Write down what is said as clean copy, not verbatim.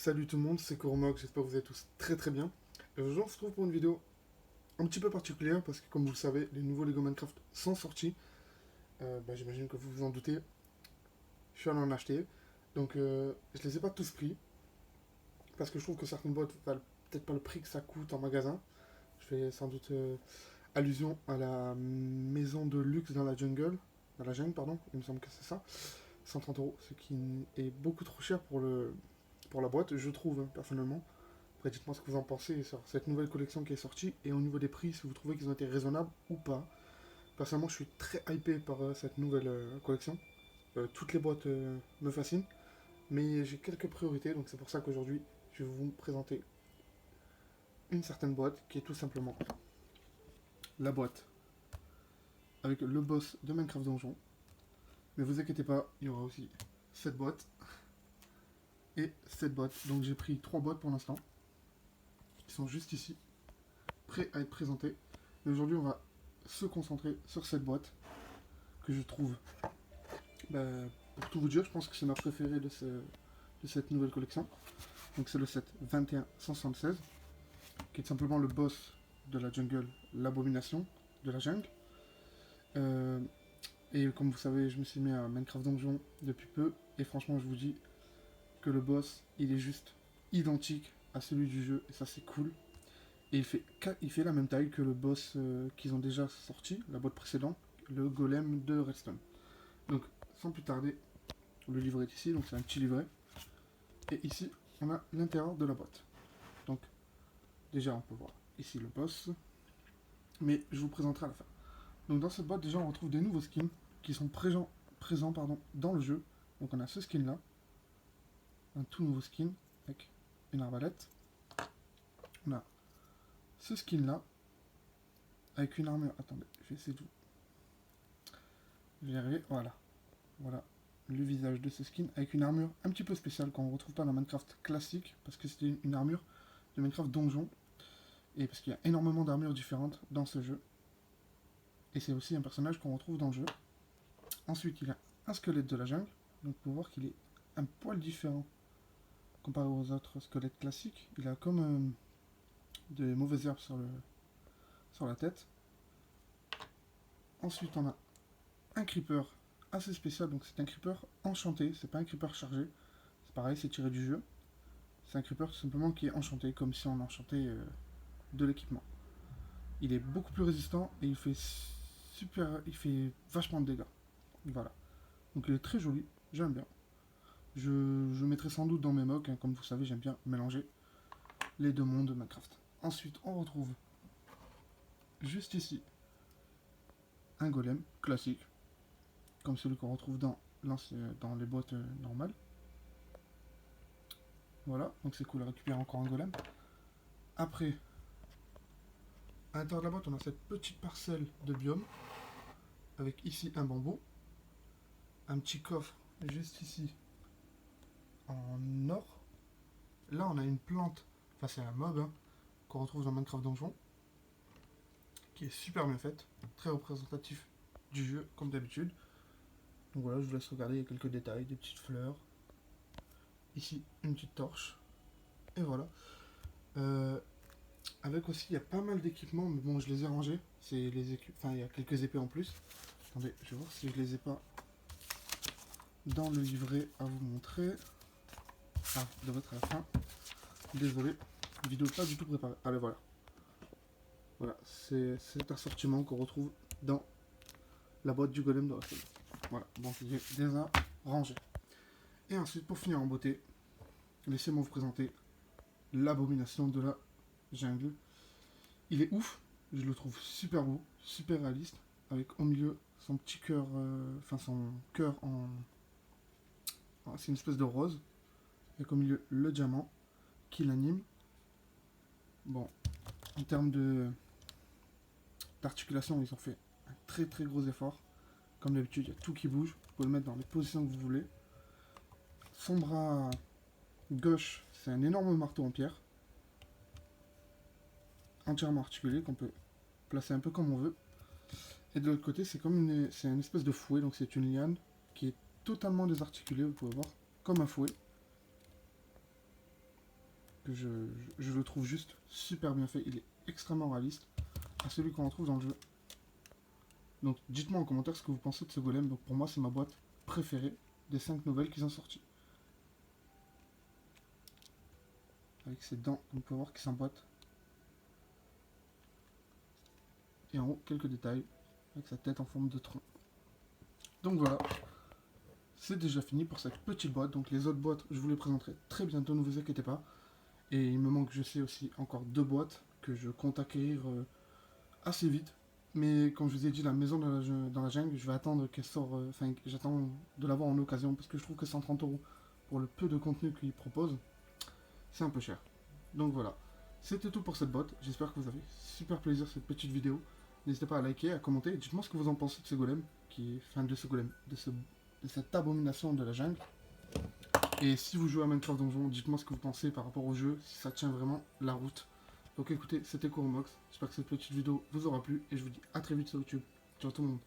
Salut tout le monde, c'est Koromok, j'espère que vous êtes tous très très bien. Et aujourd'hui on se retrouve pour une vidéo un petit peu particulière parce que comme vous le savez, les nouveaux Lego Minecraft sont sortis. J'imagine que vous vous en doutez, je suis allé en acheter. Donc je les ai pas tous pris parce que je trouve que certaines boîtes valent peut-être pas le prix que ça coûte en magasin. Je fais sans doute allusion à la maison de luxe dans la jungle pardon, il me semble que c'est ça. 130 euros, ce qui est beaucoup trop cher pour la boîte, je trouve personnellement. Après, dites-moi ce que vous en pensez sur cette nouvelle collection qui est sortie et au niveau des prix, si vous trouvez qu'ils ont été raisonnables ou pas. Personnellement, je suis très hypé par cette nouvelle collection. Toutes les boîtes me fascinent, mais j'ai quelques priorités, donc c'est pour ça qu'aujourd'hui, je vais vous présenter une certaine boîte qui est tout simplement la boîte avec le boss de Minecraft Donjon. Mais vous inquiétez pas, il y aura aussi cette boîte et cette boîte. Donc j'ai pris 3 boîtes pour l'instant, qui sont juste ici, prêts à être présentées. Et aujourd'hui, on va se concentrer sur cette boîte que je trouve, bah, pour tout vous dire, je pense que c'est ma préférée de cette nouvelle collection. Donc c'est le set 2176, qui est simplement le boss de la jungle, l'abomination de la jungle. Euh, et comme vous savez, je me suis mis à Minecraft Donjon depuis peu, et franchement, je vous dis que le boss, il est juste identique à celui du jeu, et ça c'est cool. Et il fait la même taille que le boss qu'ils ont déjà sorti, la boîte précédente, le golem de Redstone. Donc, sans plus tarder, le livret est ici, donc c'est un petit livret. Et ici, on a l'intérieur de la boîte. Donc, déjà, on peut voir ici le boss, mais je vous présenterai à la fin. Donc, dans cette boîte, déjà, on retrouve des nouveaux skins qui sont présents dans le jeu. Donc, on a ce skin-là, un tout nouveau skin avec une arbalète. On a ce skin-là, avec une armure. Attendez, je vais essayer de vous. Je vais y arriver, voilà. Voilà le visage de ce skin avec une armure un petit peu spéciale qu'on ne retrouve pas dans Minecraft classique parce que c'était une armure de Minecraft Donjon et parce qu'il y a énormément d'armures différentes dans ce jeu et c'est aussi un personnage qu'on retrouve dans le jeu. Ensuite il a un squelette de la jungle, donc pour voir qu'il est un poil différent comparé aux autres squelettes classiques. Il a comme des mauvaises herbes sur la tête. Ensuite on a un creeper assez spécial, donc c'est un creeper enchanté, c'est pas un creeper chargé, c'est pareil, c'est tiré du jeu. C'est un creeper tout simplement qui est enchanté, comme si on enchantait de l'équipement. Il est beaucoup plus résistant et il fait vachement de dégâts. Voilà. Donc il est très joli, j'aime bien. Je mettrai sans doute dans mes mocks, hein, comme vous savez, j'aime bien mélanger les deux mondes de Minecraft. Ensuite, on retrouve juste ici un golem classique, comme celui qu'on retrouve dans les boîtes normales. Voilà, donc c'est cool à récupérer encore un golem. Après, à l'intérieur de la boîte, on a cette petite parcelle de biome, avec ici un bambou, un petit coffre juste ici en or. Là, on a une plante, enfin c'est un mob, hein, qu'on retrouve dans Minecraft Donjon, qui est super bien faite, très représentatif du jeu, comme d'habitude. Donc voilà, je vous laisse regarder, il y a quelques détails, des petites fleurs. Ici, une petite torche. Et voilà. Euh, Avec aussi, il y a pas mal d'équipements, mais bon, je les ai rangés. Enfin, il y a quelques épées en plus. Attendez, je vais voir si je les ai pas dans le livret à vous montrer. Ah, de votre à la fin. Désolé, vidéo pas du tout préparée. Allez, voilà. Voilà, c'est cet assortiment qu'on retrouve dans la boîte du golem de Russell. Voilà, donc j'ai déjà rangé. Et ensuite, pour finir en beauté, laissez-moi vous présenter l'abomination de la jungle. Il est ouf, je le trouve super beau, super réaliste, avec au milieu son petit cœur, enfin son cœur en. C'est une espèce de rose, avec au milieu le diamant qui l'anime. Bon, en termes d'articulation, ils ont fait un très très gros effort. Comme d'habitude, il y a tout qui bouge. Vous pouvez le mettre dans les positions que vous voulez. Son bras gauche, c'est un énorme marteau en pierre. Entièrement articulé, qu'on peut placer un peu comme on veut. Et de l'autre côté, c'est une espèce de fouet, donc c'est une liane qui est totalement désarticulée, vous pouvez voir, comme un fouet. que je le trouve juste super bien fait. Il est extrêmement réaliste à celui qu'on retrouve dans le jeu. Donc dites-moi en commentaire ce que vous pensez de ce golem. Donc pour moi c'est ma boîte préférée des 5 nouvelles qu'ils ont sorties. Avec ses dents, on peut voir qu'il s'emboîte. Et en haut, quelques détails, avec sa tête en forme de tronc. Donc voilà, c'est déjà fini pour cette petite boîte. Donc les autres boîtes, je vous les présenterai très bientôt, ne vous inquiétez pas. Et il me manque, je sais aussi, encore 2 boîtes que je compte acquérir assez vite. Mais comme je vous ai dit, la maison dans la jungle, je vais attendre qu'elle sorte, enfin j'attends de l'avoir en occasion parce que je trouve que 130 € pour le peu de contenu qu'il propose, c'est un peu cher. Donc voilà, c'était tout pour cette boîte. J'espère que vous avez super plaisir cette petite vidéo. N'hésitez pas à liker, à commenter. Dites-moi ce que vous en pensez de ce golem, de ce golem, de cette abomination de la jungle. Et si vous jouez à Minecraft Donjon, dites-moi ce que vous pensez par rapport au jeu, si ça tient vraiment la route. Donc écoutez, c'était Kouromox. J'espère que cette petite vidéo vous aura plu et je vous dis à très vite sur YouTube. Ciao tout le monde.